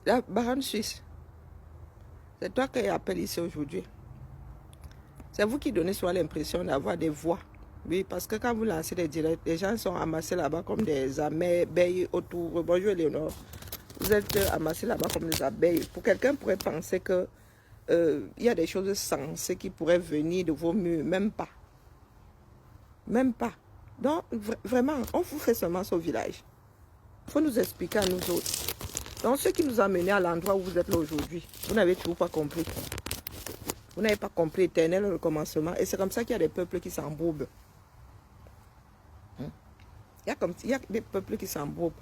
La baronne suisse, c'est toi qui appelle ici aujourd'hui. C'est vous qui donnez souvent l'impression d'avoir des voix. Oui, parce que quand vous lancez des directs, les gens sont amassés là-bas comme des abeilles autour. Bonjour Léonore. Vous êtes amassés là-bas comme des abeilles. Pour quelqu'un pourrait penser que il y a des choses sensées qui pourraient venir de vos murs. Même pas. Même pas. Donc, vraiment, on vous fait seulement au village. Il faut nous expliquer à nous autres. Donc, ce qui nous a menés à l'endroit où vous êtes là aujourd'hui, vous n'avez toujours pas compris. Vous n'avez pas compris l'éternel recommencement. Et c'est comme ça qu'il y a des peuples qui s'embourbent. Il y a des peuples qui s'embourbent.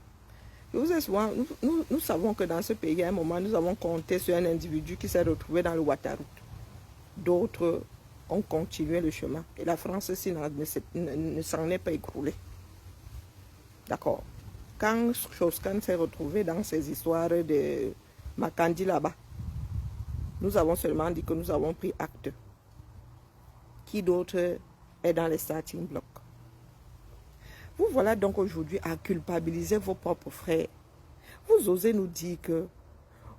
Nous savons que dans ce pays, à un moment, nous avons compté sur un individu qui s'est retrouvé dans le Ouattara. D'autres ont continué le chemin. Et la France aussi ne s'en est pas écroulée. D'accord. Quand Choscan s'est retrouvé dans ces histoires de Makandi là-bas, nous avons seulement dit que nous avons pris acte. Qui d'autre est dans les starting blocks? Vous voilà donc aujourd'hui à culpabiliser vos propres frères. Vous osez nous dire que,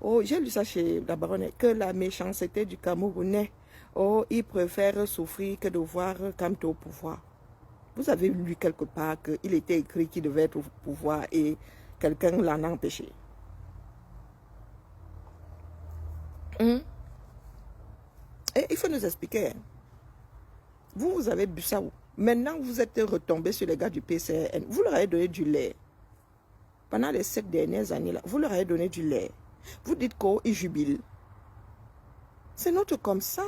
oh, j'ai lu ça chez la baronne, que la méchanceté du Camerounais, oh, il préfère souffrir que de voir Kamto au pouvoir. Vous avez lu quelque part qu'il était écrit qu'il devait être au pouvoir et quelqu'un l'en a empêché. Et il faut nous expliquer. Vous avez bu ça où? Maintenant, vous êtes retombé sur les gars du PCN. Vous leur avez donné du lait. Pendant les 7 dernières années, là, vous leur avez donné du lait. Vous dites qu'ils jubilent. C'est notre comme ça.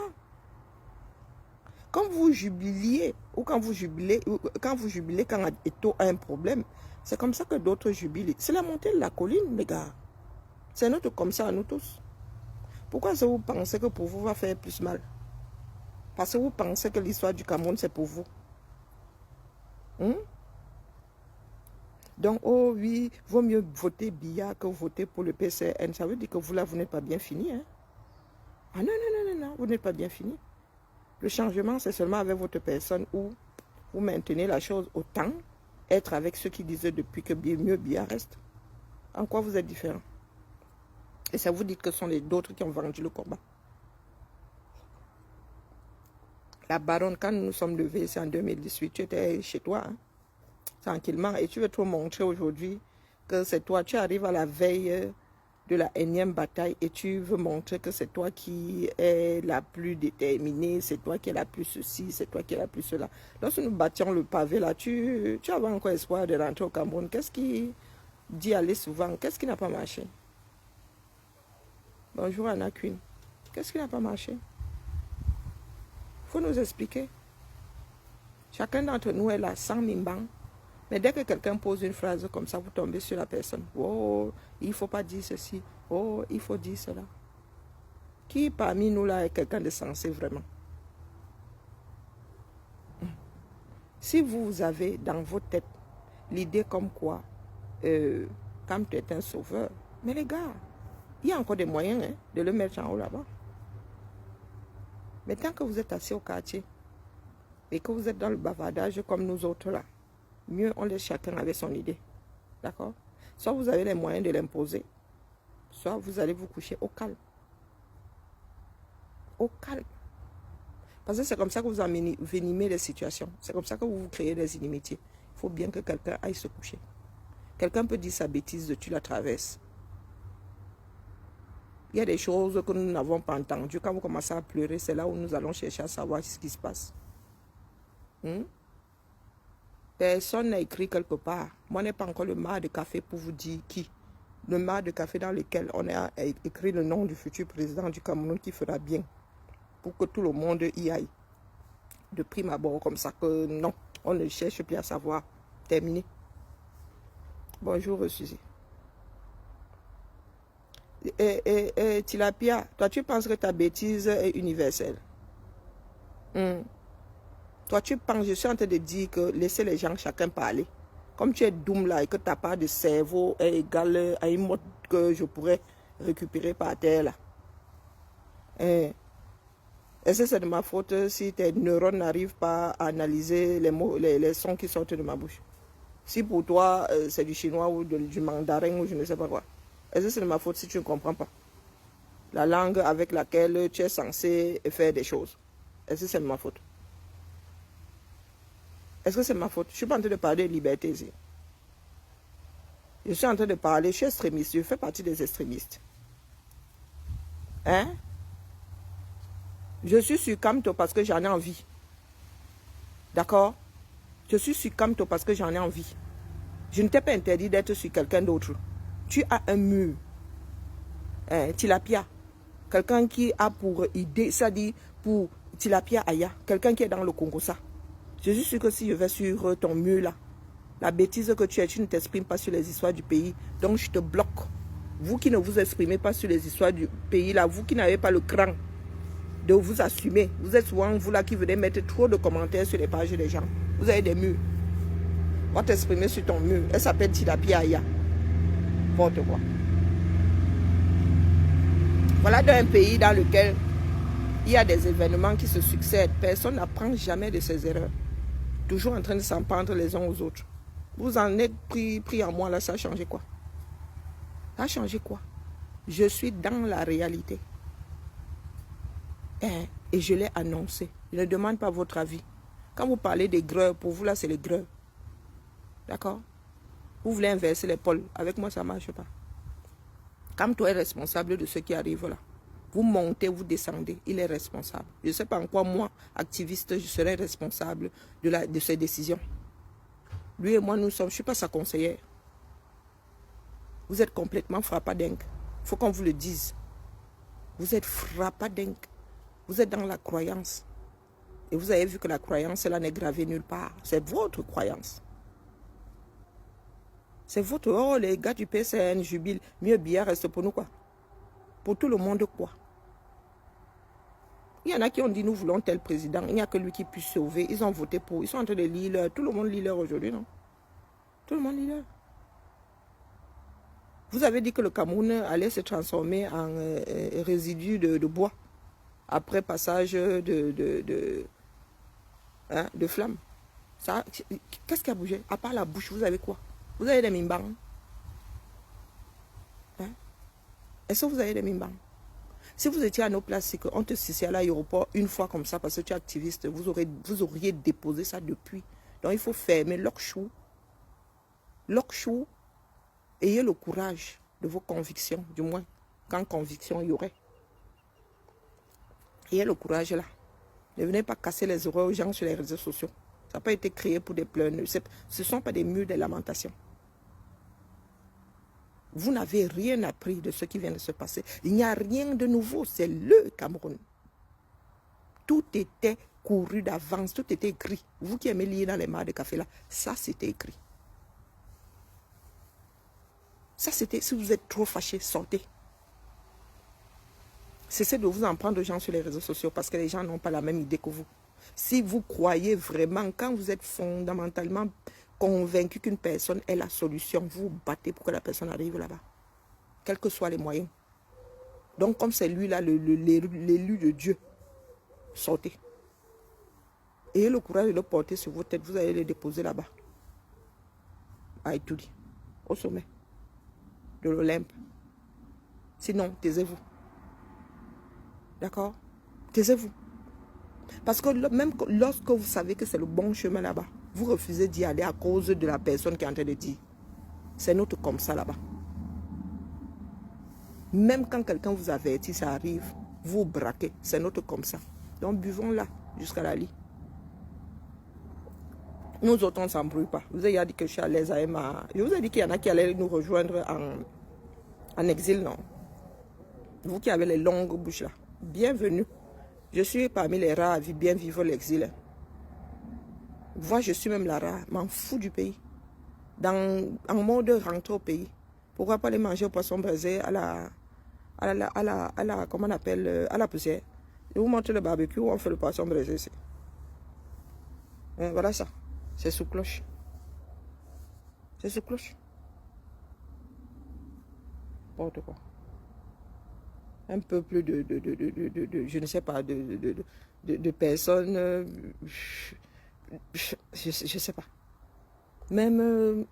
Quand vous jubiliez, ou quand vous jubilez, quand Eto a un problème, c'est comme ça que d'autres jubilent. C'est la montée de la colline, les gars. C'est notre comme ça à nous tous. Pourquoi est-ce que vous pensez que pour vous va faire plus mal? Parce que vous pensez que l'histoire du Cameroun, c'est pour vous. Donc, oh oui, vaut mieux voter Biya que voter pour le PCN. Ça veut dire que vous, là, vous n'êtes pas bien fini. Hein? Ah non, non, non, non, non, vous n'êtes pas bien fini. Le changement, c'est seulement avec votre personne où vous maintenez la chose autant, être avec ceux qui disaient depuis que mieux Biya reste. En quoi vous êtes différent? Et ça vous dit que ce sont les d'autres qui ont vendu le combat. La baronne, quand nous nous sommes levés, c'est en 2018, tu étais chez toi, hein, tranquillement, et tu veux te montrer aujourd'hui que c'est toi, tu arrives à la veille de la énième bataille et tu veux montrer que c'est toi qui es la plus déterminée, c'est toi qui es la plus ceci, c'est toi qui es la plus cela. Lorsque nous battions le pavé là, tu avais encore espoir de rentrer au Cameroun. Qu'est-ce qui dit aller souvent? Qu'est-ce qui n'a pas marché? Bonjour Anna Queen. Qu'est-ce qui n'a pas marché? Il faut nous expliquer. Chacun d'entre nous est là sans nimbang. Mais dès que quelqu'un pose une phrase comme ça, vous tombez sur la personne. Oh, il ne faut pas dire ceci. Oh, il faut dire cela. Qui parmi nous là est quelqu'un de sensé vraiment? Si vous avez dans votre tête l'idée comme quoi, quand tu es un sauveur, mais les gars, il y a encore des moyens hein, de le mettre en haut là-bas. Mais tant que vous êtes assis au quartier et que vous êtes dans le bavardage comme nous autres là, mieux on laisse chacun avec son idée. D'accord? Soit vous avez les moyens de l'imposer, soit vous allez vous coucher au calme. Au calme. Parce que c'est comme ça que vous envenimez les situations. C'est comme ça que vous créez des inimitiés. Il faut bien que quelqu'un aille se coucher. Quelqu'un peut dire sa bêtise, tu la traverses. Il y a des choses que nous n'avons pas entendues. Quand vous commencez à pleurer, c'est là où nous allons chercher à savoir ce qui se passe. Personne n'a écrit quelque part. Moi, je n'ai pas encore le mar de café pour vous dire qui. Le mar de café dans lequel on a écrit le nom du futur président du Cameroun qui fera bien. Pour que tout le monde y aille. De prime abord, comme ça que non, on ne cherche plus à savoir. Terminé. Bonjour, Suzy. Tilapia, toi tu penses que ta bêtise est universelle. Toi tu penses, je suis en train de dire que laissez les gens chacun parler. Comme tu es doom là et que ta part de cerveau est égale à une mode que je pourrais récupérer par terre là. Est-ce que c'est de ma faute si tes neurones n'arrivent pas à analyser les mots, les sons qui sortent de ma bouche? Si pour toi c'est du chinois ou du mandarin ou je ne sais pas quoi. Est-ce que c'est de ma faute si tu ne comprends pas la langue avec laquelle tu es censé faire des choses? Est-ce que c'est de ma faute? Est-ce que c'est de ma faute? Je ne suis pas en train de parler de liberté ici. Je suis en train de parler, je suis extrémiste, je fais partie des extrémistes. Hein? Je suis sur Camto parce que j'en ai envie. D'accord? Je suis sur Camto parce que j'en ai envie. Je ne t'ai pas interdit d'être sur quelqu'un d'autre. Tu as un mur. Tilapia. Quelqu'un qui a pour idée, ça dit pour Tilapia Aya. Quelqu'un qui est dans le Congo, ça. Je suis sûr que si je vais sur ton mur là, la bêtise que tu ne t'exprimes pas sur les histoires du pays. Donc je te bloque. Vous qui ne vous exprimez pas sur les histoires du pays là, vous qui n'avez pas le cran de vous assumer. Vous êtes souvent vous là qui venez mettre trop de commentaires sur les pages des gens. Vous avez des murs. On va t'exprimer sur ton mur. Elle s'appelle Tilapia Aya. N'importe quoi. Voilà un pays dans lequel il y a des événements qui se succèdent. Personne n'apprend jamais de ses erreurs. Toujours en train de s'en prendre les uns aux autres. Vous en êtes pris en moi là, ça a changé quoi? Ça a changé quoi? Je suis dans la réalité. Et je l'ai annoncé. Je ne demande pas votre avis. Quand vous parlez des greurs, pour vous là c'est les greurs. D'accord? Vous voulez inverser les pôles. Avec moi ça ne marche pas. Comme toi est responsable de ce qui arrive là. Vous montez, vous descendez. Il est responsable. Je ne sais pas en quoi moi, activiste, je serai responsable de ces décisions. Lui et moi, je ne suis pas sa conseillère. Vous êtes complètement frappadingue. Il faut qu'on vous le dise. Vous êtes frappadingue. Vous êtes dans la croyance. Et vous avez vu que la croyance, elle n'est gravée nulle part. C'est votre croyance. C'est votre... Oh, les gars du PCN jubilent. Mieux bien reste pour nous quoi? Pour tout le monde quoi? Il y en a qui ont dit nous voulons tel président. Il n'y a que lui qui puisse sauver. Ils ont voté pour. Ils sont en train de lire leur. Tout le monde lit leur aujourd'hui, non? Tout le monde lit leur. Vous avez dit que le Cameroun allait se transformer en résidu de bois après passage de flamme. Qu'est-ce qui a bougé? À part la bouche, vous avez quoi? Vous avez des mimbangs? Hein? Est-ce que vous avez des mimbangs? Si vous étiez à nos places, c'est qu'on te cissait à l'aéroport une fois comme ça parce que tu es activiste, vous auriez déposé ça depuis. Donc il faut fermer l'okchou. L'okchou, ayez le courage de vos convictions, du moins, quand conviction il y aurait. Ayez le courage là. Ne venez pas casser les oreilles aux gens sur les réseaux sociaux. Ça n'a pas été créé pour des pleurs. Ce ne sont pas des murs de lamentation. Vous n'avez rien appris de ce qui vient de se passer. Il n'y a rien de nouveau. C'est le Cameroun. Tout était couru d'avance. Tout était écrit. Vous qui aimez lire dans les mares de café là, ça c'était écrit. Ça c'était, si vous êtes trop fâché, sortez. Cessez de vous en prendre aux gens sur les réseaux sociaux parce que les gens n'ont pas la même idée que vous. Si vous croyez vraiment, quand vous êtes fondamentalement convaincu qu'une personne est la solution, vous vous battez pour que la personne arrive là-bas. Quels que soient les moyens. Donc comme c'est lui là, l'élu de Dieu, sortez. Ayez le courage de le porter sur vos têtes, vous allez le déposer là-bas. À Itoudi, au sommet de l'Olympe. Sinon, taisez-vous. D'accord? Taisez-vous. Parce que même lorsque vous savez que c'est le bon chemin là-bas, vous refusez d'y aller à cause de la personne qui est en train de dire. C'est notre comme ça là-bas. Même quand quelqu'un vous avertit, ça arrive, vous braquez. C'est notre comme ça. Donc buvons là, jusqu'à la lit. Nous autres, on ne s'embrouille pas. Vous avez dit que je suis à l'aise à Emma. Je vous ai dit qu'il y en a qui allaient nous rejoindre en exil, non? Vous qui avez les longues bouches là, bienvenue. Je suis parmi les rares à bien vivre l'exil. Moi, je suis même la rare, m'en fous du pays. En mode rentrer au pays. Pourquoi pas aller manger au poisson braisé à la comment on appelle, à la poussière. Je vous montre le barbecue où on fait le poisson braisé ici. Voilà ça. C'est sous cloche. C'est sous cloche. N'importe quoi. Un peu plus de je ne sais pas, de personnes, je ne sais pas. Même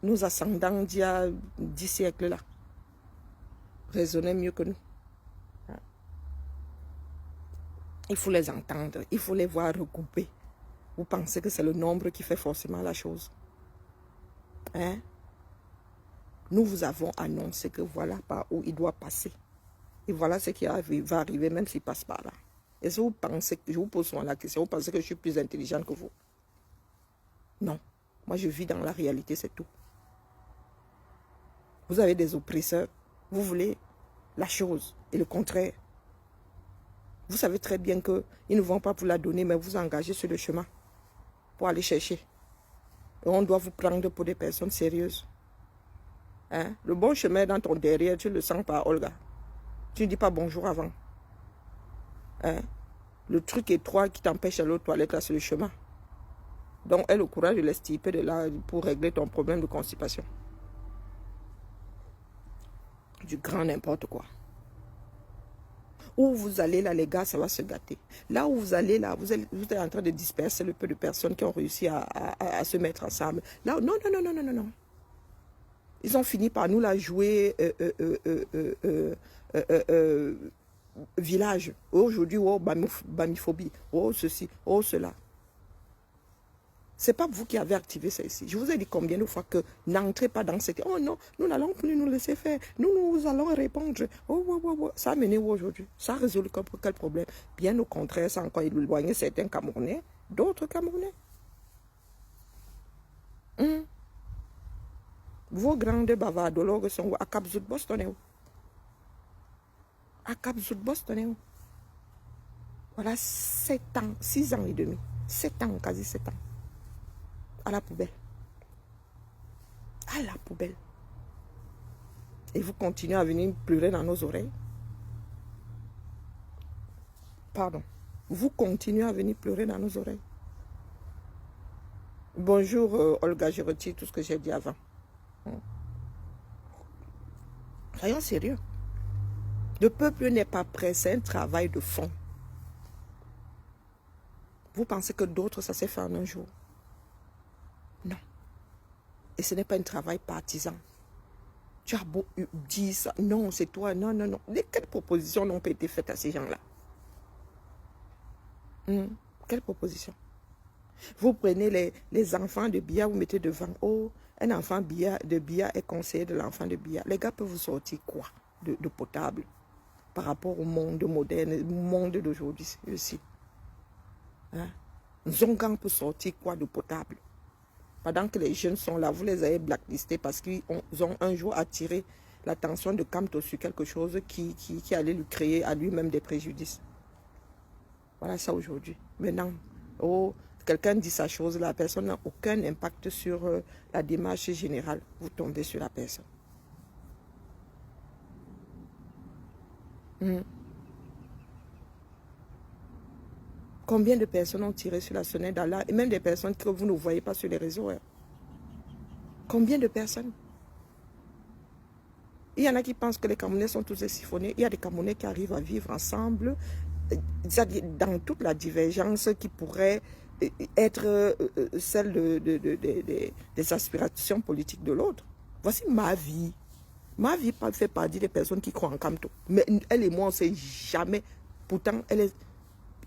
nos ascendants d'il y a 10 siècles là, raisonner mieux que nous. Il faut les entendre, il faut les voir regrouper. Vous pensez que c'est le nombre qui fait forcément la chose. Hein? Nous vous avons annoncé que voilà par où il doit passer. Et voilà ce qui va arriver même s'il passe par là. Et si vous pensez, je vous pose souvent la question, vous pensez que je suis plus intelligente que vous? Non. Moi je vis dans la réalité, c'est tout. Vous avez des oppresseurs. Vous voulez la chose et le contraire. Vous savez très bien qu'ils ne vont pas vous la donner, mais vous engagez sur le chemin pour aller chercher. Et on doit vous prendre pour des personnes sérieuses. Hein? Le bon chemin est dans ton derrière, tu le sens pas, Olga. Tu ne dis pas bonjour avant. Hein? Le truc étroit qui t'empêche d'aller aux toilettes, là, c'est le chemin. Donc, aie le courage de l'extirper de là pour régler ton problème de constipation. Du grand n'importe quoi. Où vous allez là, les gars, ça va se gâter. Là où vous allez là, vous êtes en train de disperser le peu de personnes qui ont réussi à se mettre ensemble. Là, non, non, non, non, non, non, non. Ils ont fini par nous la jouer village. Aujourd'hui, oh, bamiphobie. Oh, ceci, oh, cela. Ce n'est pas vous qui avez activé ça ici. Je vous ai dit combien de fois que n'entrez pas dans cette... Oh non, nous n'allons plus nous laisser faire. Nous allons répondre. Oh. Ça a mené où aujourd'hui? Ça a résolu quel problème? Bien au contraire, ça a encore éloigné certains Camerounais, d'autres Camerounais. Vos grandes bavardologues sont où? À Cap Zout Boston. À Cap Zout Boston. Voilà 7 ans, 6 ans et demi. 7 ans, quasi 7 ans. À la poubelle. À la poubelle. Et vous continuez à venir pleurer dans nos oreilles. Pardon. Vous continuez à venir pleurer dans nos oreilles. Bonjour Olga, je retire tout ce que j'ai dit avant. Soyons sérieux. Le peuple n'est pas prêt, c'est un travail de fond. Vous pensez que d'autres, ça s'est fait en un jour? Non. Et ce n'est pas un travail partisan. Tu as beau dire ça. Non, c'est toi. Non, non, non. Quelles propositions n'ont pas été faites à ces gens-là? Quelles propositions? Vous prenez les enfants de Bia, vous mettez devant. Oh, un enfant de Bia est conseiller de l'enfant de Bia. Les gars peuvent vous sortir quoi de potable par rapport au monde moderne, au monde d'aujourd'hui aussi? Hein? Zongang peut sortir quoi de potable? Pendant que les jeunes sont là, vous les avez blacklistés parce qu'ils ont un jour attiré l'attention de Kamto sur quelque chose qui allait lui créer à lui-même des préjudices. Voilà ça aujourd'hui. Maintenant, oh, quelqu'un dit sa chose, la personne n'a aucun impact sur la démarche générale. Vous tombez sur la personne. Combien de personnes ont tiré sur la sonnette d'Allah et même des personnes que vous ne voyez pas sur les réseaux? Hein? Combien de personnes? Il y en a qui pensent que les Camerounais sont tous siphonnés. Il y a des Camerounais qui arrivent à vivre ensemble, dans toute la divergence qui pourrait être celle des aspirations politiques de l'autre. Voici ma vie. Ma vie fait partie des personnes qui croient en Kamto. Mais elle et moi, on ne sait jamais. Pourtant, il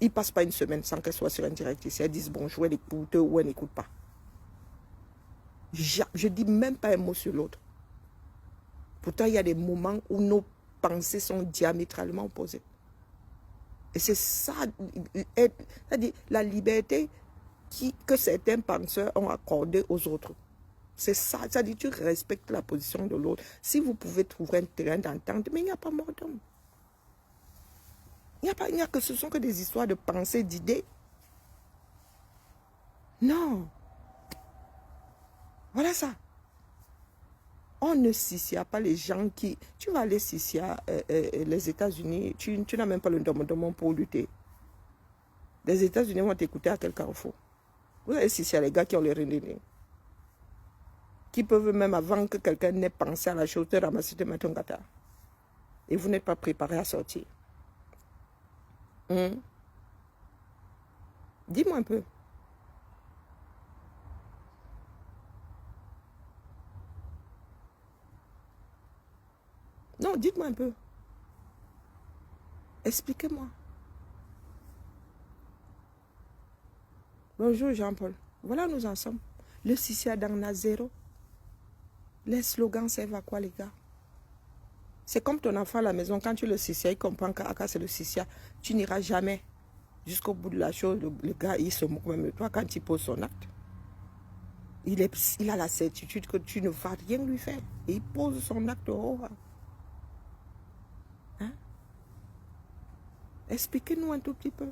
ne passe pas une semaine sans qu'elle soit sur un direct ici. Elle dit bonjour, elle écoute ou elle n'écoute pas. Je ne dis même pas un mot sur l'autre. Pourtant, il y a des moments où nos pensées sont diamétralement opposées. Et c'est ça, c'est-à-dire la liberté que certains penseurs ont accordée aux autres. C'est ça, c'est-à-dire tu respectes la position de l'autre. Si vous pouvez trouver un terrain d'entente, mais il n'y a pas mort d'homme. Il n'y a que ce sont que des histoires de pensée, d'idées. Non. Voilà ça. On ne sicia pas les gens qui... Tu vas aller sicia les États-Unis, tu n'as même pas le demandement pour lutter. Les États-Unis vont t'écouter à quel carrefour. Vous allez sicia les gars qui ont les renénés. Qui peuvent même, avant que quelqu'un n'ait pensé à la chose, te ramasser, te mettre un gâteau. Et vous n'êtes pas préparé à sortir. Dis-moi un peu. Non, dites-moi un peu. Expliquez-moi. Bonjour Jean-Paul. Voilà où nous en sommes. Le Sissi dans zéro. Les slogans servent à quoi les gars? C'est comme ton enfant à la maison. Quand tu le Sissi, il comprend qu'à c'est le Sissi. Tu n'iras jamais jusqu'au bout de la chose. Le gars, il se moque même de toi quand il pose son acte. Il a la certitude que tu ne vas rien lui faire. Et il pose son acte au hein? Expliquez-nous un tout petit peu.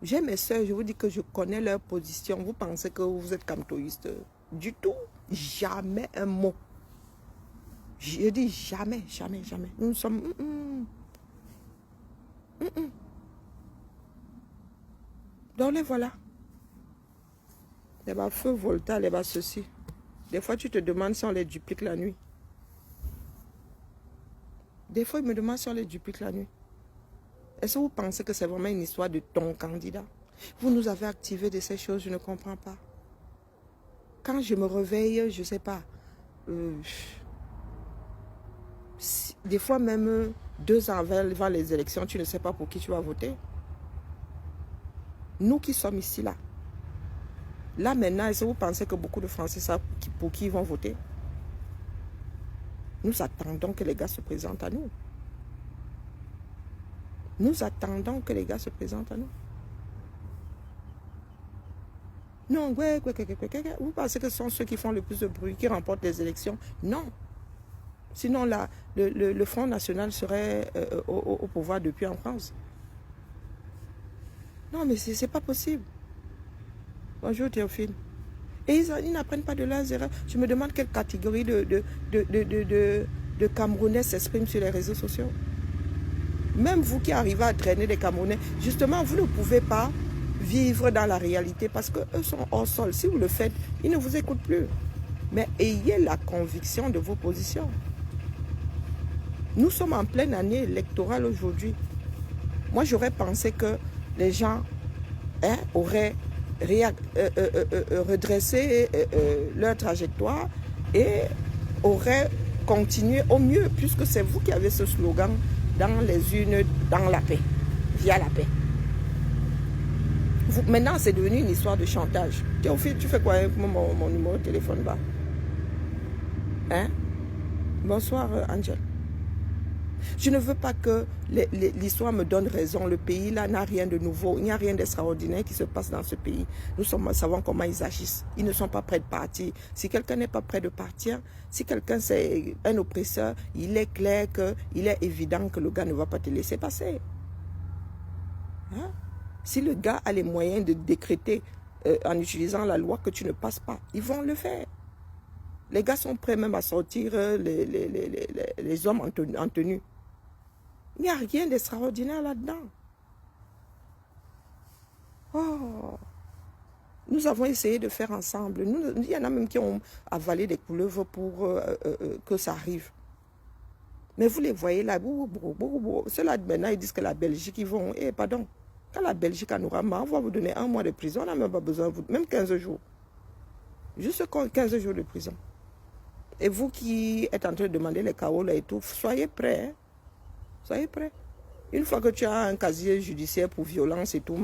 J'ai mes soeurs, je vous dis que je connais leur position. Vous pensez que vous êtes camtoïste? Du tout. Jamais un mot. Je dis jamais, jamais, jamais. Nous sommes... Donc les voilà. Les bas feu Volta, les bas ceci. Des fois, tu te demandes si on les duplique la nuit. Des fois, ils me demandent si on les duplique la nuit. Est-ce que vous pensez que c'est vraiment une histoire de ton candidat? Vous nous avez activé de ces choses, je ne comprends pas. Quand je me réveille, je ne sais pas. Des fois même 2 ans avant les élections, tu ne sais pas pour qui tu vas voter. Nous qui sommes ici, là. Là maintenant, est-ce que vous pensez que beaucoup de Français savent pour qui ils vont voter? Nous attendons que les gars se présentent à nous. Nous attendons que les gars se présentent à nous. Non, vous pensez que ce sont ceux qui font le plus de bruit, qui remportent les élections? Non. Sinon, là, le Front National serait au pouvoir depuis en France. Non, mais c'est pas possible. Bonjour Théophile. Et ils n'apprennent pas de leurs erreurs. Je me demande quelle catégorie de Camerounais s'expriment sur les réseaux sociaux. Même vous qui arrivez à traîner des Camerounais, justement, vous ne pouvez pas vivre dans la réalité parce qu'eux sont hors sol. Si vous le faites, ils ne vous écoutent plus. Mais ayez la conviction de vos positions. Nous sommes en pleine année électorale aujourd'hui. Moi, j'aurais pensé que les gens auraient redressé leur trajectoire et auraient continué au mieux, puisque c'est vous qui avez ce slogan dans les urnes, dans la paix, via la paix. Maintenant, c'est devenu une histoire de chantage. Théophile, tu fais quoi avec mon numéro de téléphone bas? Hein? Bonsoir, Angel. Je ne veux pas que l'histoire me donne raison. Le pays là n'a rien de nouveau. Il n'y a rien d'extraordinaire qui se passe dans ce pays. Nous savons comment ils agissent. Ils ne sont pas prêts de partir. Si quelqu'un n'est pas prêt de partir, si quelqu'un c'est un oppresseur, il est clair qu'il est évident que le gars ne va pas te laisser passer. Hein? Si le gars a les moyens de décréter en utilisant la loi que tu ne passes pas, ils vont le faire. Les gars sont prêts même à sortir les hommes en tenue. Il n'y a rien d'extraordinaire là-dedans. Oh, nous avons essayé de faire ensemble. Il y en a même qui ont avalé des couleuvres pour que ça arrive. Mais vous les voyez là, ceux-là maintenant ils disent que la Belgique, ils vont, pardon, quand la Belgique en aura marre, on va vous donner 1 mois de prison, on n'a même pas besoin de vous, même 15 jours. Juste 15 jours de prison. Et vous qui êtes en train de demander les KO là et tout, soyez prêts. Hein? Soyez prêts. Une fois que tu as un casier judiciaire pour violence et tout,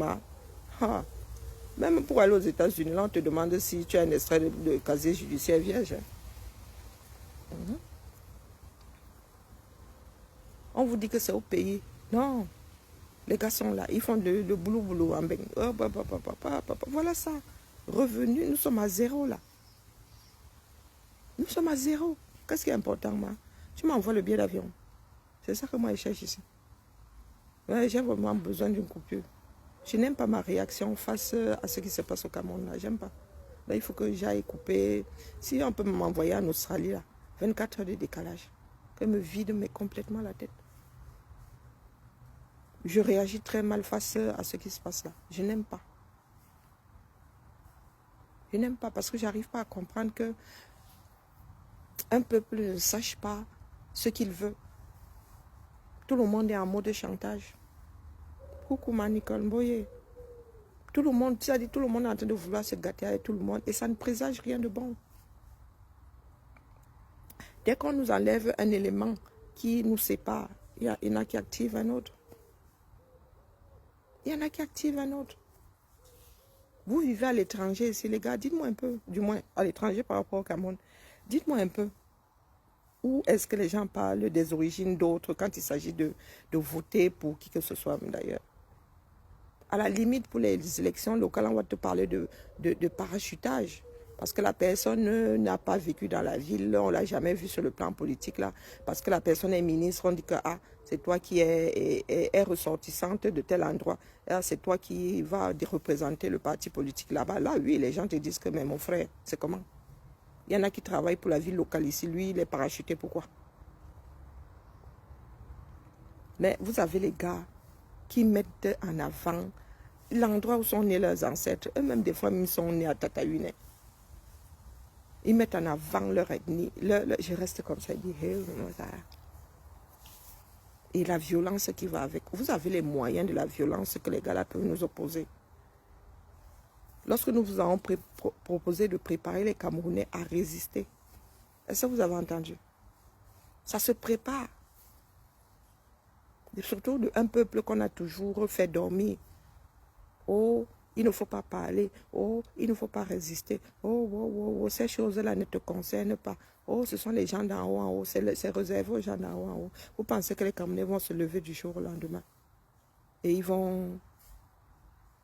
même pour aller aux États-Unis, là, on te demande si tu as un extrait de casier judiciaire vierge. On vous dit que c'est au pays. Non. Les gars sont là. Ils font le boulot en beng. Voilà ça. Revenu, nous sommes à 0 là. Nous sommes à 0. Qu'est-ce qui est important, moi? Tu m'envoies le billet d'avion. C'est ça que moi, je cherche ici. Ouais, j'ai vraiment besoin d'une coupure. Je n'aime pas ma réaction face à ce qui se passe au Cameroun. J'aime pas. Là, il faut que j'aille couper. Si on peut m'envoyer en Australie, là, 24 heures de décalage. Que me vide mais complètement la tête. Je réagis très mal face à ce qui se passe là. Je n'aime pas. Je n'aime pas parce que je n'arrive pas à comprendre que un peuple ne sache pas ce qu'il veut. Tout le monde est en mode chantage. Coucou Nicole Mboye. Tout le monde, c'est-à-dire tout le monde est en train de vouloir se gâter avec tout le monde et ça ne présage rien de bon. Dès qu'on nous enlève un élément qui nous sépare, il y en a qui activent un autre. Il y en a qui activent un autre. Vous vivez à l'étranger ici, les gars, dites-moi un peu, du moins à l'étranger par rapport au Cameroun, dites-moi un peu, où est-ce que les gens parlent des origines d'autres quand il s'agit de voter pour qui que ce soit d'ailleurs. À la limite, pour les élections locales, on va te parler de parachutage. Parce que la personne n'a pas vécu dans la ville, on ne l'a jamais vu sur le plan politique. Là, parce que la personne est ministre, on dit que ah, c'est toi qui est ressortissante de tel endroit. C'est toi qui vas représenter le parti politique là-bas. Là, oui, les gens te disent que mais mon frère, c'est comment? Il y en a qui travaillent pour la ville locale ici. Lui, il est parachuté. Pourquoi? Mais vous avez les gars qui mettent en avant l'endroit où sont nés leurs ancêtres. Eux-mêmes, des fois, ils sont nés à Tataouine. Ils mettent en avant leur ethnie. Je reste comme ça, je dis, hey, et la violence qui va avec. Vous avez les moyens de la violence que les gars là peuvent nous opposer. Lorsque nous vous avons proposé de préparer les Camerounais à résister, est-ce que vous avez entendu? Ça se prépare. Et surtout d'un peuple qu'on a toujours fait dormir. Oh, il ne faut pas parler. Oh, il ne faut pas résister. Oh, oh, oh, oh, ces choses-là ne te concernent pas. Oh, ce sont les gens d'en haut en haut. C'est réservé aux gens d'en haut en haut. Vous pensez que les Camerounais vont se lever du jour au lendemain? Et ils vont...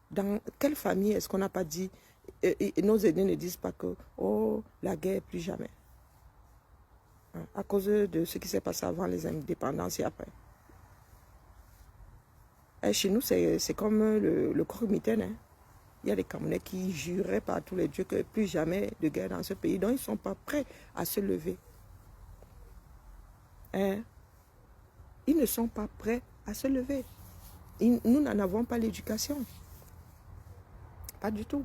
Dans quelle famille est-ce qu'on n'a pas dit... nos aînés ne disent pas que... Oh, la guerre, plus jamais. À cause de ce qui s'est passé avant les indépendances et après. Et chez nous, c'est comme le croque-mitaine. Hein. Il y a des Camerounais qui juraient par tous les dieux que plus jamais de guerre dans ce pays. Donc, ils ne sont pas prêts à se lever. Hein? Ils ne sont pas prêts à se lever. Nous n'en avons pas l'éducation. Pas du tout.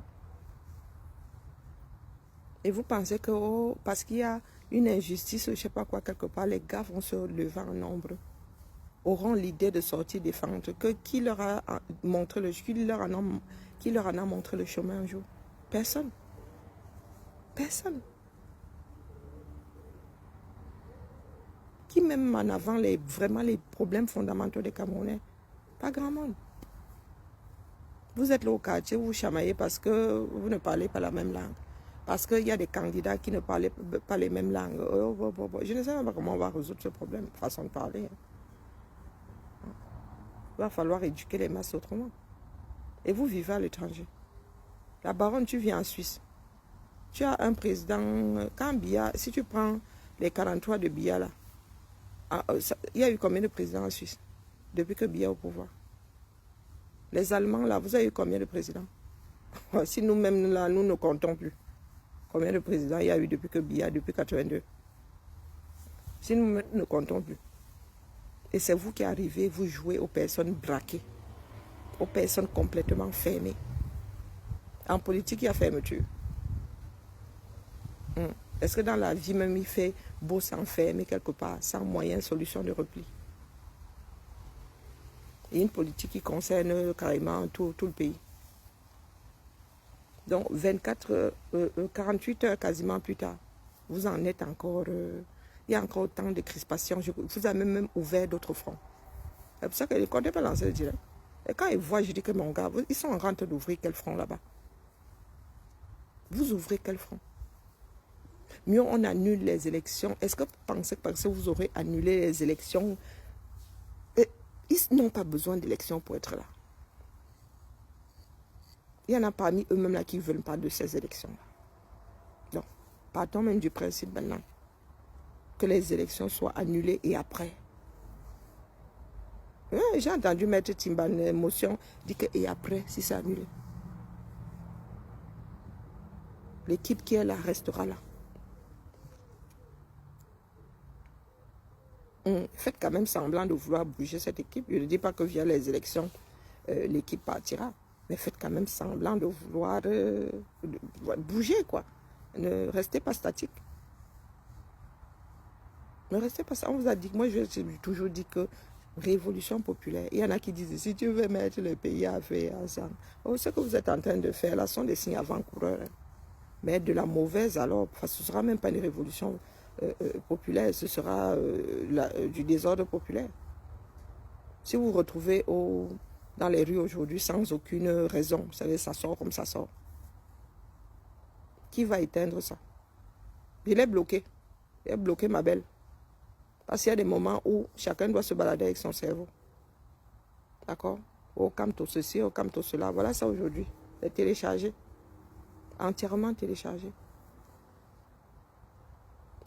Et vous pensez que oh, parce qu'il y a une injustice, je ne sais pas quoi, quelque part, les gars vont se lever en nombre, auront l'idée de sortir défendre, que qui leur a montré qui leur en a montré le chemin un jour? Personne. Personne. Qui met en avant vraiment les problèmes fondamentaux des Camerounais? Pas grand monde. Vous êtes là au quartier, vous chamaillez parce que vous ne parlez pas la même langue. Parce qu'il y a des candidats qui ne parlent pas les mêmes langues. Je ne sais même pas comment on va résoudre ce problème, façon de parler. Il va falloir éduquer les masses autrement. Et vous vivez à l'étranger. La baronne, tu vis en Suisse. Tu as un président, quand Biya, si tu prends les 43 de Biya là, il y a eu combien de présidents en Suisse depuis que Biya est au pouvoir? Les Allemands là, vous avez eu combien de présidents? Si nous-mêmes là, nous ne comptons plus. Combien de présidents il y a eu depuis que Biya, depuis 82? Si nous ne comptons plus. Et c'est vous qui arrivez, vous jouez aux personnes braquées, aux personnes complètement fermées. En politique, il y a fermeture. Est-ce que dans la vie même, il fait beau s'enfermer quelque part, sans moyen, solution de repli? Il y a une politique qui concerne carrément tout le pays. Donc, 48 heures quasiment plus tard, vous en êtes encore... il y a encore autant de crispations. Vous avez même ouvert d'autres fronts. C'est pour ça que je ne comptais pas lancer le direct. Et quand ils voient, je dis que mon gars, ils sont en train d'ouvrir quel front là-bas? Vous ouvrez quel front? Mieux on annule les élections. Est-ce que vous pensez que parce que vous aurez annulé les élections, ils n'ont pas besoin d'élections pour être là? Il y en a parmi eux-mêmes là qui ne veulent pas de ces élections-là. Donc, partons même du principe maintenant que les élections soient annulées et après. J'ai entendu Maître Timban motion dit que et après, si c'est annulé. L'équipe qui est là restera là. Faites quand même semblant de vouloir bouger cette équipe. Je ne dis pas que via les élections, l'équipe partira. Mais faites quand même semblant de vouloir bouger, quoi. Ne restez pas statique. Ne restez pas ça. On vous a dit, moi j'ai toujours dit que révolution populaire. Il y en a qui disent, si tu veux mettre le pays à faire ensemble, ce que vous êtes en train de faire là sont des signes avant-coureurs. Hein. Mais de la mauvaise alors, ce ne sera même pas une révolution populaire, ce sera du désordre populaire. Si vous vous retrouvez dans les rues aujourd'hui sans aucune raison, vous savez, ça sort comme ça sort. Qui va éteindre ça? Il est bloqué. Il est bloqué, ma belle. Parce qu'il y a des moments où chacun doit se balader avec son cerveau. D'accord? Au camto ceci, au camto cela. Voilà ça aujourd'hui. C'est téléchargé. Entièrement téléchargé.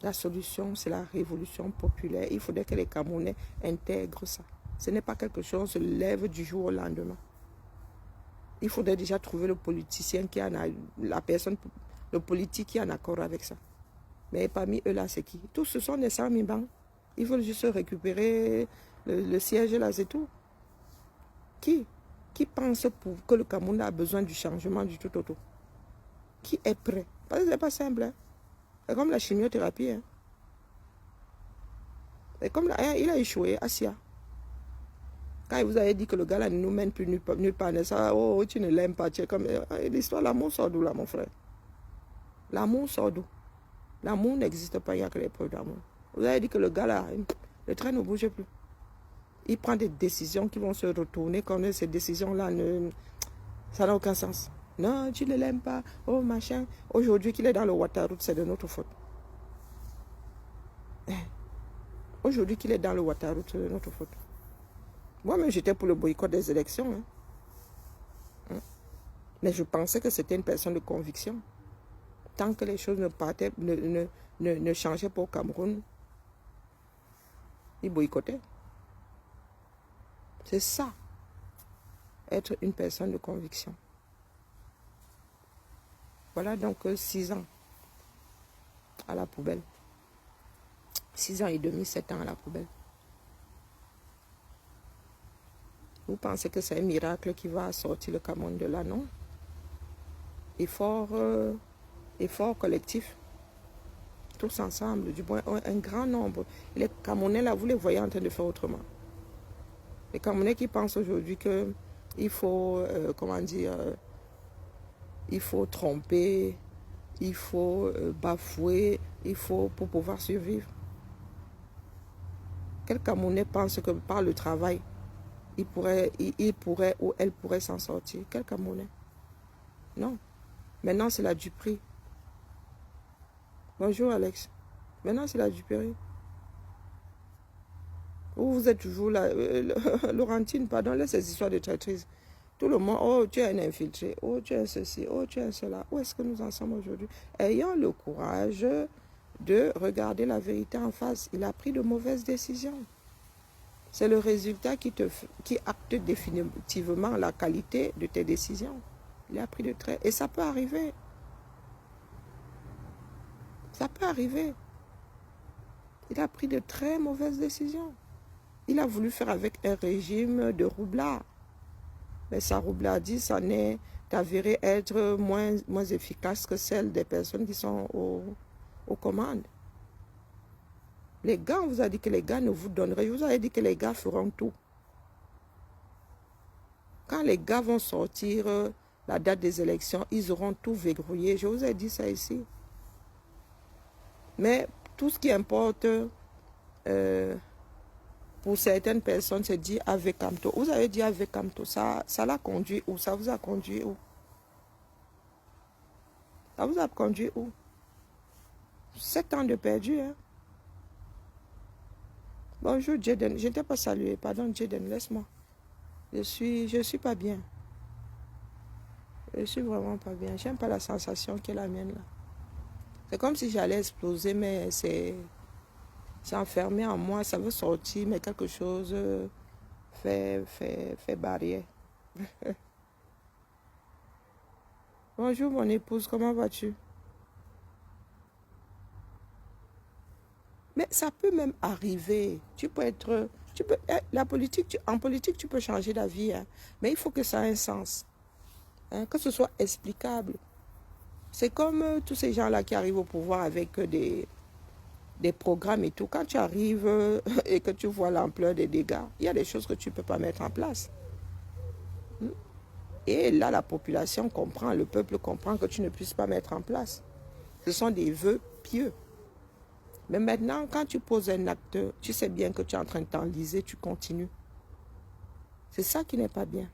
La solution, c'est la révolution populaire. Il faudrait que les Camerounais intègrent ça. Ce n'est pas quelque chose qui se lève du jour au lendemain. Il faudrait déjà trouver le politicien qui en a, la personne, le politique qui est en accord avec ça. Mais parmi eux là, c'est qui? Tous ce sont des Samibans. Ils veulent juste récupérer le siège là, c'est tout. Qui pense que le Cameroun a besoin du changement du tout autour? Qui est prêt? Parce que ce n'est pas simple. Hein? C'est comme la chimiothérapie. Hein? C'est comme il a échoué, Asia. Quand il vous avait dit que le gars là ne nous mène plus nulle part, ça, oh, tu ne l'aimes pas, tu es comme... L'histoire, l'amour sort d'où là, mon frère? L'amour sort d'où? L'amour n'existe pas, il n'y a que les preuves d'amour. Vous avez dit que le gars là, le train ne bouge plus. Il prend des décisions qui vont se retourner quand ces décisions-là, ça n'a aucun sens. Non, tu ne l'aimes pas, oh machin. Aujourd'hui qu'il est dans le Ouattara, c'est de notre faute. Aujourd'hui qu'il est dans le Ouattara, c'est de notre faute. Moi-même, j'étais pour le boycott des élections. Hein. Mais je pensais que c'était une personne de conviction. Tant que les choses ne changeaient pas au Cameroun, il boycottait. C'est ça, être une personne de conviction. Voilà donc 6 ans à la poubelle. 6 ans et demi, 7 ans à la poubelle. Vous pensez que c'est un miracle qui va sortir le Cameroun de là, non? Effort collectif. Tous ensemble, du moins un grand nombre. Les Camerounais, là, vous les voyez en train de faire autrement. Les Camerounais qui pensent aujourd'hui qu'il faut, il faut tromper, il faut bafouer, il faut pour pouvoir survivre. Quel Camerounais pense que par le travail, il pourrait ou elle pourrait s'en sortir? Quel Camerounais? Non. Maintenant, c'est la duperie. Bonjour, Alex. Maintenant, c'est la duperie. Vous êtes toujours là. Laurentine, pardon, laisse ces histoires de traîtrise. Tout le monde, oh, tu es un infiltré. Oh, tu es ceci. Oh, tu es cela. Où est-ce que nous en sommes aujourd'hui? Ayant le courage de regarder la vérité en face. Il a pris de mauvaises décisions. C'est le résultat qui acte définitivement la qualité de tes décisions. Il a pris de très... Et ça peut arriver. Ça peut arriver. Il a pris de très mauvaises décisions. Il a voulu faire avec un régime de roublard. Mais sa roublardise s'en est avérée être moins efficace que celle des personnes qui sont aux commandes. Les gars, on vous a dit que les gars ne vous donneraient. Je vous avais dit que les gars feront tout. Quand les gars vont sortir la date des élections, ils auront tout verrouillé. Je vous ai dit ça ici. Mais tout ce qui importe pour certaines personnes, c'est dit avec Camto. Vous avez dit avec Camto. Ça l'a conduit où? Ça vous a conduit où? Ça vous a conduit où? 7 ans de perdu, hein? Bonjour, Jaden. Je ne t'ai pas salué. Pardon, Jaden, laisse-moi. Je suis pas bien. Je suis vraiment pas bien. J'aime pas la sensation qui est la mienne, là. C'est comme si j'allais exploser, mais c'est enfermé en moi. Ça veut sortir, mais quelque chose fait barrière. Bonjour, mon épouse. Comment vas-tu? Mais ça peut même arriver. En politique, tu peux changer d'avis, hein, mais il faut que ça ait un sens, hein, que ce soit explicable. C'est comme tous ces gens-là qui arrivent au pouvoir avec des programmes et tout. Quand tu arrives et que tu vois l'ampleur des dégâts, il y a des choses que tu ne peux pas mettre en place. Et là, la population comprend, le peuple comprend que tu ne puisses pas mettre en place. Ce sont des vœux pieux. Mais maintenant, quand tu poses un acte, tu sais bien que tu es en train de t'enliser, tu continues. C'est ça qui n'est pas bien.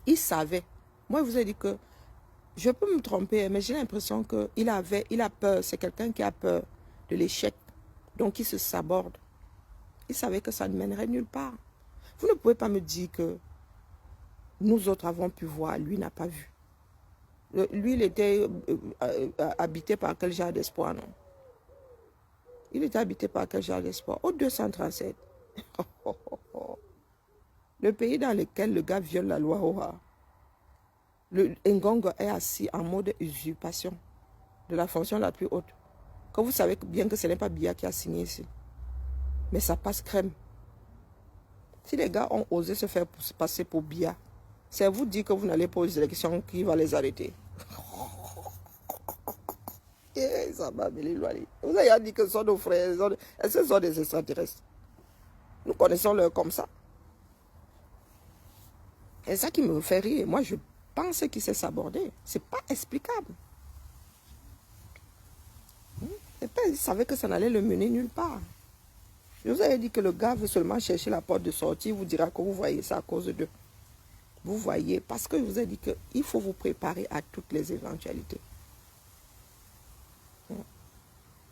Il savait. Moi, je vous ai dit que je peux me tromper, mais j'ai l'impression qu'il a peur. C'est quelqu'un qui a peur de l'échec. Donc, il se saborde. Il savait que ça ne mènerait nulle part. Vous ne pouvez pas me dire que nous autres avons pu voir, lui n'a pas vu. Lui, il était habité par quel genre d'espoir, non? Il était habité par quel genre d'espoir? Au 237. Le pays dans lequel le gars viole la loi Oha. Le Ngongo est assis en mode usurpation de la fonction la plus haute. Quand vous savez bien que ce n'est pas Biya qui a signé ici. Mais ça passe crème. Si les gars ont osé se faire passer pour Biya, c'est vous dire que vous n'allez pas aux élections qui va les arrêter. Ça m'a mêlé loin. Vous avez dit que ce sont nos frères. Est-ce que ce sont des extraterrestres? Nous connaissons leur comme ça. C'est ça qui me fait rire. Moi, je pense qu'il s'est sabordé. C'est pas explicable. Il savait que ça n'allait le mener nulle part. Je vous avais dit que le gars veut seulement chercher la porte de sortie. Il vous dira que vous voyez ça à cause d'eux. Vous voyez, parce que je vous ai dit qu'il faut vous préparer à toutes les éventualités.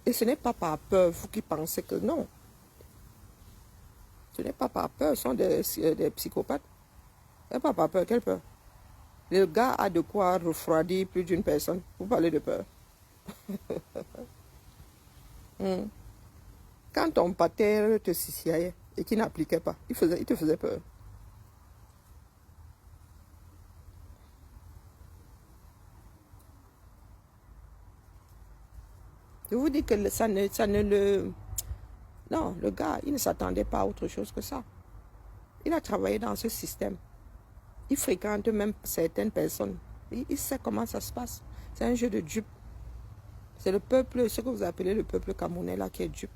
Et ce n'est pas par peur, vous qui pensez que non. Ce n'est pas par peur, ce sont des psychopathes. Ce n'est pas par peur, quelle peur? Le gars a de quoi refroidir plus d'une personne. Vous parlez de peur. Quand ton pater te sissiait et qu'il n'appliquait pas, il te faisait peur. Je vous dis que ça ne le... Non, le gars, il ne s'attendait pas à autre chose que ça. Il a travaillé dans ce système. Il fréquente même certaines personnes. Il sait comment ça se passe. C'est un jeu de dupes. C'est le peuple, ce que vous appelez le peuple camerounais là qui est dupe.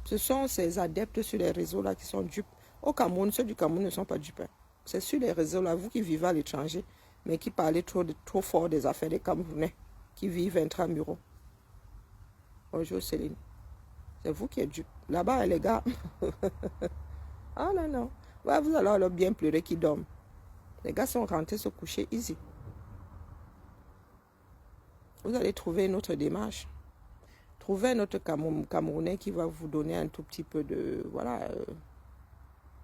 Ce sont ces adeptes sur les réseaux là qui sont dupes. Au Cameroun, ceux du Cameroun ne sont pas dupes. C'est sur les réseaux là, vous qui vivez à l'étranger, mais qui parlez trop fort des affaires des Camerounais, qui vivent intramuros. Bonjour Céline. C'est vous qui êtes dupe. Là-bas, les gars. Ah non, non. Ouais, vous allez alors bien pleurer qu'ils dorment. Les gars sont rentrés se coucher easy. Vous allez trouver une autre démarche. Trouvez un autre Camerounais qui va vous donner un tout petit peu de, voilà,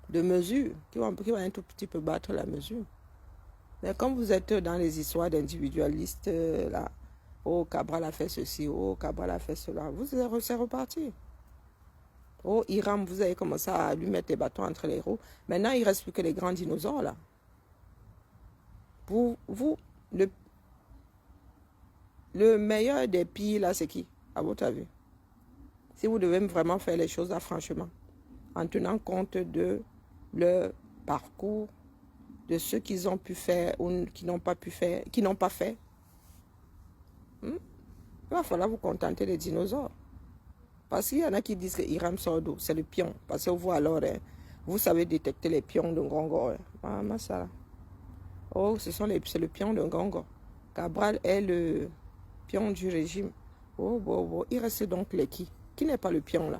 de mesure, qui va un tout petit peu battre la mesure. Mais comme vous êtes dans les histoires d'individualistes, là, oh, Cabral a fait ceci, oh, Cabral a fait cela, vous c'est reparti. Oh, Hiram, vous avez commencé à lui mettre les bâtons entre les roues. Maintenant, il ne reste plus que les grands dinosaures, là. Le meilleur des pires, là, c'est qui, à votre avis? Si vous devez vraiment faire les choses là, franchement, en tenant compte de leur parcours, de ce qu'ils ont pu faire ou qui n'ont pas pu faire, qui n'ont pas fait, il va falloir vous contenter des dinosaures. Parce qu'il y en a qui disent que Hiram Sordo, c'est le pion. Parce que vous, alors, vous savez détecter les pions de Ngongo. Ah, ça. Oh, c'est le pion de Ngongo. Cabral est le pion du régime. Oh, il reste donc les qui? Qui n'est pas le pion, là?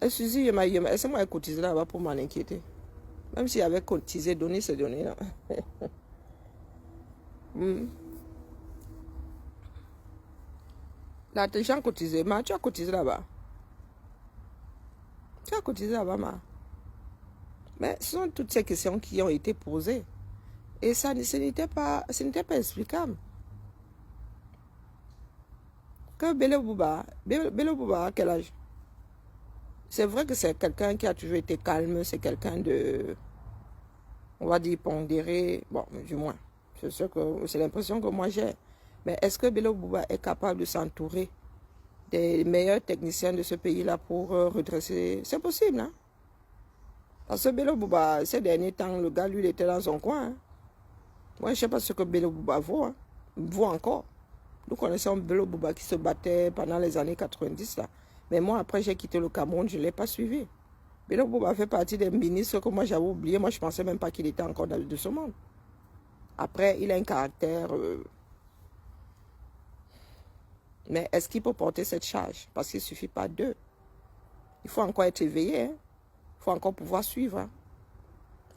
Excusez-moi, est-ce que moi, j'ai cotisé là-bas pour m'en inquiéter? Même s'il avait cotisé, donné ces données-là. Là, les gens cotisent. Mais tu as cotisé là-bas. Tu as cotisé là-bas, ma. Mais ce sont toutes ces questions qui ont été posées. Et ça, ce n'était pas explicable. Que Bello Bouba a quel âge? C'est vrai que c'est quelqu'un qui a toujours été calme, c'est quelqu'un de, on va dire, pondéré. Bon, du moins, c'est l'impression que moi j'ai. Mais est-ce que Bello Bouba est capable de s'entourer des meilleurs techniciens de ce pays-là pour redresser? C'est possible, hein? Parce que Bello Bouba, ces derniers temps, le gars, lui, il était dans son coin. Hein? Moi, je ne sais pas ce que Bello Bouba vaut. Hein? Vaut encore. Nous connaissons Bello Bouba qui se battait pendant les années 90, là. Mais moi, après, j'ai quitté le Cameroun, je ne l'ai pas suivi. Bello Bouba fait partie des ministres que moi, j'avais oublié. Moi, je ne pensais même pas qu'il était encore de ce monde. Après, il a un caractère... Mais est-ce qu'il peut porter cette charge? Parce qu'il ne suffit pas d'eux. Il faut encore être éveillé. Hein? Il faut encore pouvoir suivre. Hein?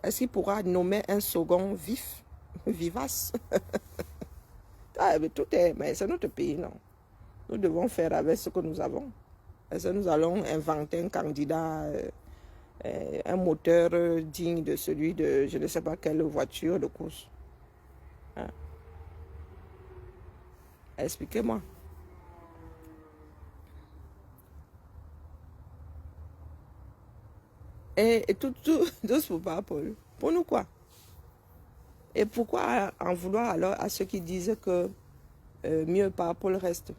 Est-ce qu'il pourra nommer un second vif, vivace? Ah, mais c'est notre pays, non? Nous devons faire avec ce que nous avons. Est-ce que nous allons inventer un candidat, un moteur digne de celui de je ne sais pas quelle voiture de course? Hein? Expliquez-moi. Et tout pour Paul. Pour nous quoi? Et pourquoi en vouloir alors à ceux qui disent que mieux Paul reste?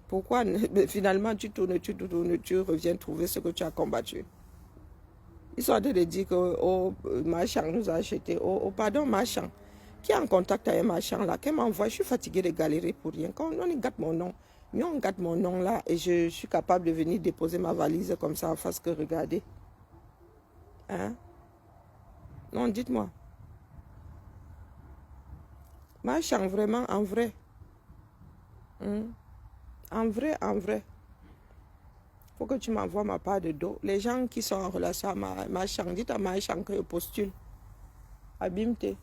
Pourquoi finalement tu tournes, tu reviens trouver ce que tu as combattu? Ils sont en train de dire que oh, Marchand nous a acheté. Oh, pardon, Marchand. Qui est en contact avec Marchand là? Qui m'envoie? Je suis fatiguée de galérer pour rien. Quand on gâte mon nom, mais on gâte mon nom là et je suis capable de venir déposer ma valise comme ça en face que regarder. Hein? Non, dites-moi. Marchand, vraiment, en vrai. En vrai, en vrai. Faut que tu m'envoies ma part de dos. Les gens qui sont en relation à Marchand, dites à Marchand que je postule. Abîme-toi.